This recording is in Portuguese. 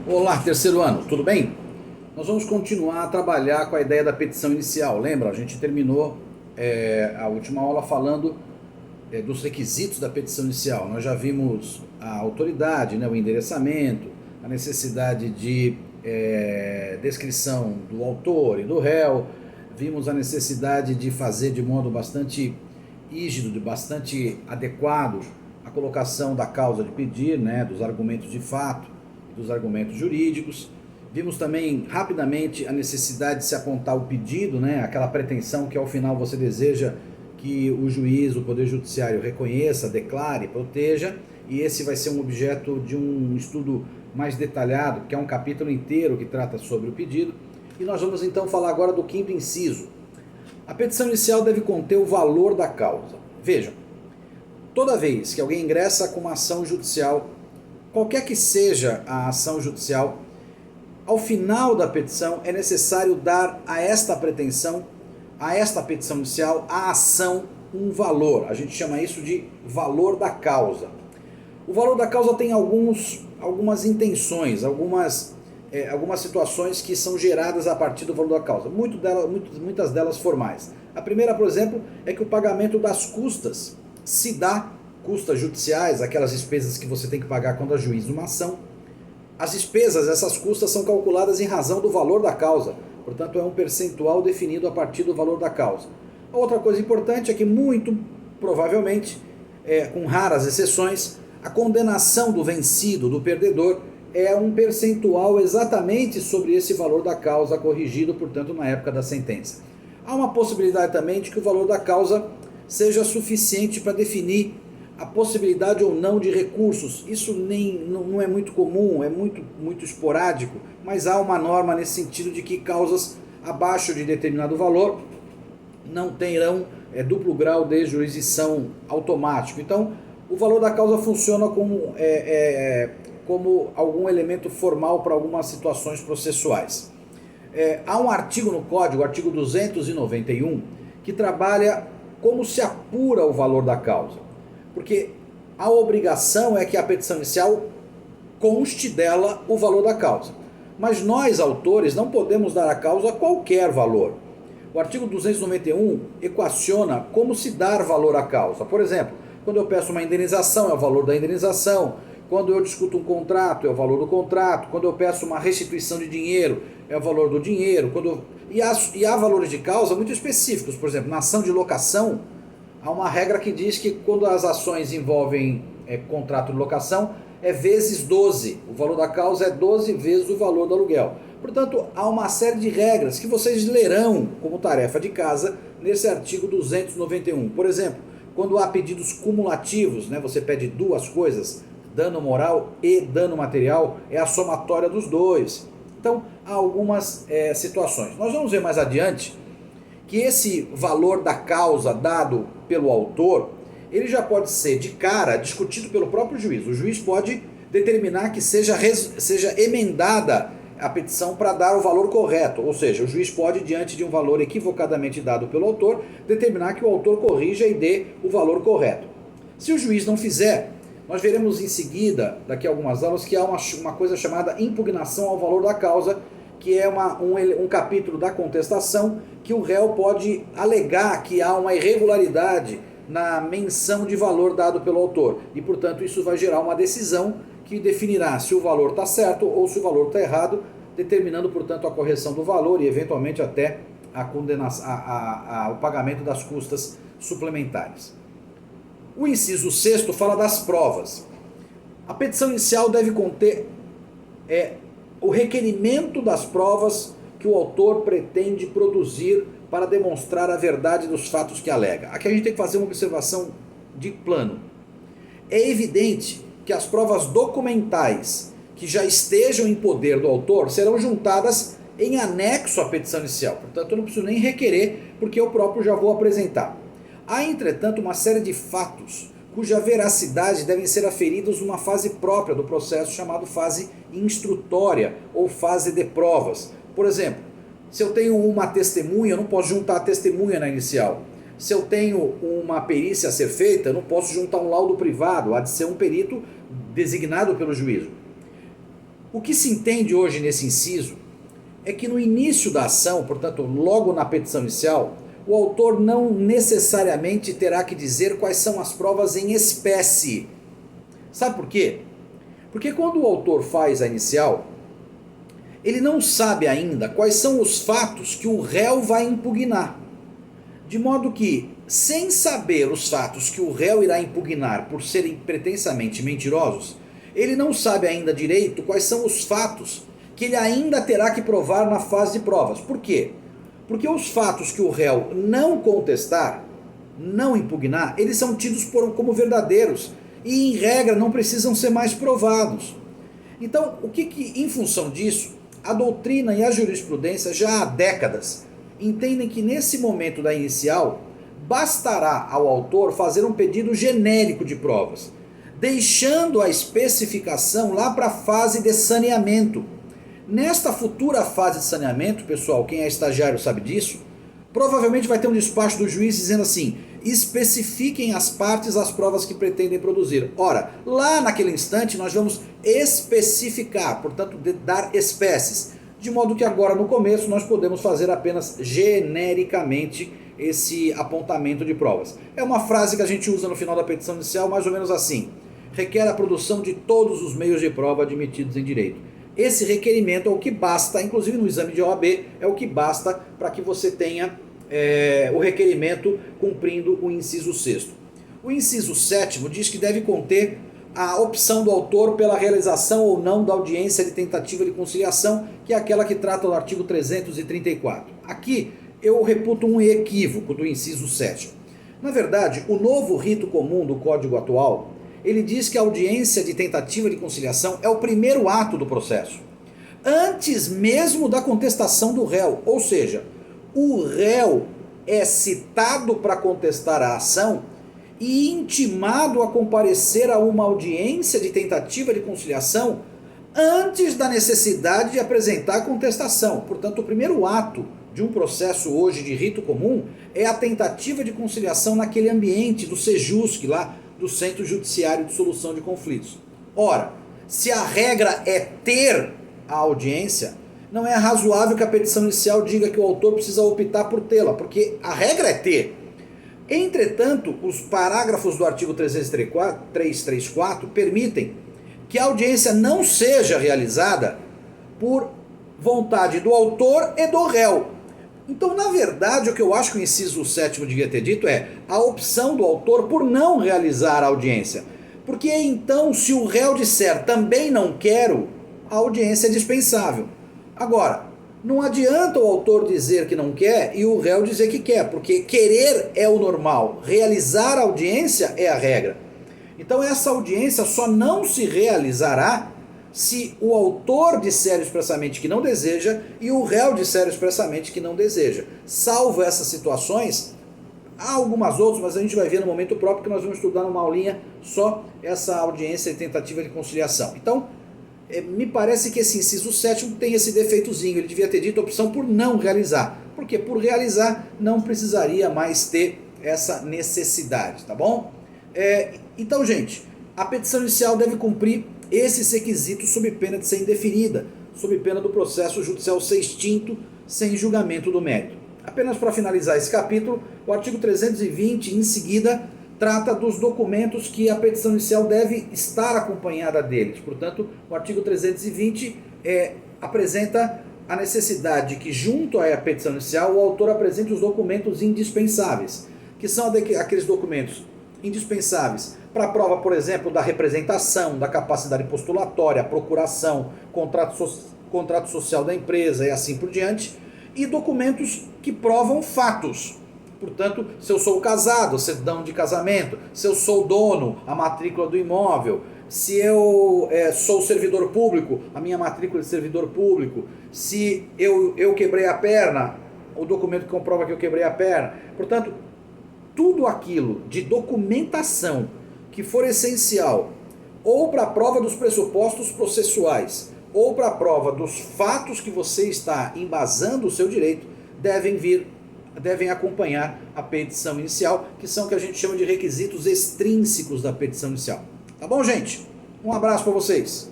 Olá, terceiro ano, tudo bem? Nós vamos continuar a trabalhar com a ideia da petição inicial. Lembra? A gente terminou a última aula falando dos requisitos da petição inicial. Nós já vimos a autoridade, né, o endereçamento, a necessidade de descrição do autor e do réu, vimos a necessidade de fazer de modo bastante rígido, de bastante adequado a colocação da causa de pedir, né, dos argumentos de fato, dos argumentos jurídicos. Vimos também rapidamente a necessidade de se apontar o pedido, né, aquela pretensão que ao final você deseja que o juiz, o Poder Judiciário reconheça, declare, proteja, e esse vai ser um objeto de um estudo mais detalhado, que é um capítulo inteiro que trata sobre o pedido. E nós vamos então falar agora do quinto inciso. A petição inicial deve conter o valor da causa. Vejam, toda vez que alguém ingressa com uma ação judicial, qualquer que seja a ação judicial, ao final da petição é necessário dar a esta pretensão, a esta petição inicial, a ação, um valor. A gente chama isso de valor da causa. O valor da causa tem algumas intenções, algumas situações que são geradas a partir do valor da causa, muitas delas formais. A primeira, por exemplo, é que o pagamento das custas se dá, custas judiciais, aquelas despesas que você tem que pagar quando ajuiza uma ação. As despesas, essas custas, são calculadas em razão do valor da causa, portanto é um percentual definido a partir do valor da causa. A outra coisa importante é que muito provavelmente, com raras exceções, a condenação do vencido, do perdedor, é um percentual exatamente sobre esse valor da causa corrigido, portanto, na época da sentença. Há uma possibilidade também de que o valor da causa seja suficiente para definir a possibilidade ou não de recursos. Isso não é muito comum, é muito esporádico, mas há uma norma nesse sentido de que causas abaixo de determinado valor não terão duplo grau de jurisdição automático. Então, o valor da causa funciona como algum elemento formal para algumas situações processuais. Há um artigo no Código, o artigo 291, que trabalha como se apura o valor da causa. Porque a obrigação é que a petição inicial conste dela o valor da causa. Mas nós, autores, não podemos dar à causa qualquer valor. O artigo 291 equaciona como se dar valor à causa. Por exemplo, quando eu peço uma indenização, é o valor da indenização. Quando eu discuto um contrato, é o valor do contrato. Quando eu peço uma restituição de dinheiro, é o valor do dinheiro. E há valores de causa muito específicos. Por exemplo, na ação de locação, há uma regra que diz que quando as ações envolvem contrato de locação, é vezes 12. O valor da causa é 12 vezes o valor do aluguel. Portanto, há uma série de regras que vocês lerão como tarefa de casa nesse artigo 291. Por exemplo, quando há pedidos cumulativos, né, você pede duas coisas, dano moral e dano material, é a somatória dos dois. Então, há algumas situações. Nós vamos ver mais adiante que esse valor da causa dado pelo autor, ele já pode ser de cara discutido pelo próprio juiz. O juiz pode determinar que seja emendada a petição para dar o valor correto, ou seja, o juiz pode, diante de um valor equivocadamente dado pelo autor, determinar que o autor corrija e dê o valor correto. Se o juiz não fizer, nós veremos em seguida, daqui a algumas aulas, que há uma coisa chamada impugnação ao valor da causa, que é um capítulo da contestação que o réu pode alegar que há uma irregularidade na menção de valor dado pelo autor. E, portanto, isso vai gerar uma decisão que definirá se o valor está certo ou se o valor está errado, determinando, portanto, a correção do valor e, eventualmente, até o pagamento das custas suplementares. O inciso 6º fala das provas. A petição inicial deve conter o requerimento das provas que o autor pretende produzir para demonstrar a verdade dos fatos que alega. Aqui a gente tem que fazer uma observação de plano. É evidente que as provas documentais que já estejam em poder do autor serão juntadas em anexo à petição inicial. Portanto, eu não preciso nem requerer, porque eu próprio já vou apresentar. Há, entretanto, uma série de fatos cuja veracidade devem ser aferidos numa fase própria do processo, chamado fase instrutória ou fase de provas. Por exemplo, se eu tenho uma testemunha, eu não posso juntar a testemunha na inicial. Se eu tenho uma perícia a ser feita, eu não posso juntar um laudo privado, há de ser um perito designado pelo juízo. O que se entende hoje nesse inciso é que no início da ação, portanto, logo na petição inicial, o autor não necessariamente terá que dizer quais são as provas em espécie. Sabe por quê? Porque quando o autor faz a inicial, ele não sabe ainda quais são os fatos que o réu vai impugnar. De modo que, sem saber os fatos que o réu irá impugnar por serem pretensamente mentirosos, ele não sabe ainda direito quais são os fatos que ele ainda terá que provar na fase de provas. Por quê? Porque os fatos que o réu não contestar, não impugnar, eles são tidos como verdadeiros e, em regra, não precisam ser mais provados. Então, em função disso, a doutrina e a jurisprudência já há décadas entendem que nesse momento da inicial bastará ao autor fazer um pedido genérico de provas, deixando a especificação lá para a fase de saneamento. Nesta futura fase de saneamento, pessoal, quem é estagiário sabe disso, provavelmente vai ter um despacho do juiz dizendo assim: especifiquem as partes, as provas que pretendem produzir. Ora, lá naquele instante nós vamos especificar, portanto, dar espécies, de modo que agora no começo nós podemos fazer apenas genericamente esse apontamento de provas. É uma frase que a gente usa no final da petição inicial, mais ou menos assim: requer a produção de todos os meios de prova admitidos em direito. Esse requerimento é o que basta, inclusive no exame de OAB, é o que basta para que você tenha o requerimento cumprindo o inciso 6º. O inciso 7º diz que deve conter a opção do autor pela realização ou não da audiência de tentativa de conciliação, que é aquela que trata do artigo 334. Aqui eu reputo um equívoco do inciso 7º. Na verdade, o novo rito comum do Código atual, ele diz que a audiência de tentativa de conciliação é o primeiro ato do processo, antes mesmo da contestação do réu, ou seja, o réu é citado para contestar a ação e intimado a comparecer a uma audiência de tentativa de conciliação antes da necessidade de apresentar a contestação. Portanto, o primeiro ato de um processo hoje de rito comum é a tentativa de conciliação naquele ambiente do SEJUSC, lá do Centro Judiciário de Solução de Conflitos. Ora, se a regra é ter a audiência, não é razoável que a petição inicial diga que o autor precisa optar por tê-la, porque a regra é ter. Entretanto, os parágrafos do artigo 334 permitem que a audiência não seja realizada por vontade do autor e do réu. Então, na verdade, o que eu acho que o inciso 7º devia ter dito é a opção do autor por não realizar a audiência. Porque então, se o réu disser também não quero, a audiência é dispensável. Agora, não adianta o autor dizer que não quer e o réu dizer que quer, porque querer é o normal, realizar a audiência é a regra. Então, essa audiência só não se realizará se o autor disser expressamente que não deseja e o réu disser expressamente que não deseja. Salvo essas situações, há algumas outras, mas a gente vai ver no momento próprio, que nós vamos estudar numa aulinha só essa audiência de tentativa de conciliação. Então, me parece que esse inciso 7º tem esse defeitozinho, ele devia ter dito a opção por não realizar, porque por realizar não precisaria mais ter essa necessidade, tá bom? Então, gente, a petição inicial deve cumprir esses requisitos sob pena de ser indeferida, sob pena do processo judicial ser extinto sem julgamento do mérito. Apenas para finalizar esse capítulo, o artigo 320, em seguida, trata dos documentos que a petição inicial deve estar acompanhada deles. Portanto, o artigo 320 apresenta a necessidade de que, junto à petição inicial, o autor apresente os documentos indispensáveis, que são aqueles documentos indispensáveis para a prova, por exemplo, da representação, da capacidade postulatória, procuração, contrato social da empresa e assim por diante, e documentos que provam fatos. Portanto, se eu sou casado, certidão de casamento, se eu sou dono, a matrícula do imóvel, se eu sou servidor público, a minha matrícula de servidor público, se eu quebrei a perna, o documento que comprova que eu quebrei a perna. Portanto, tudo aquilo de documentação que for essencial, ou para a prova dos pressupostos processuais, ou para a prova dos fatos que você está embasando o seu direito, devem acompanhar a petição inicial, que são o que a gente chama de requisitos extrínsecos da petição inicial. Tá bom, gente? Um abraço para vocês.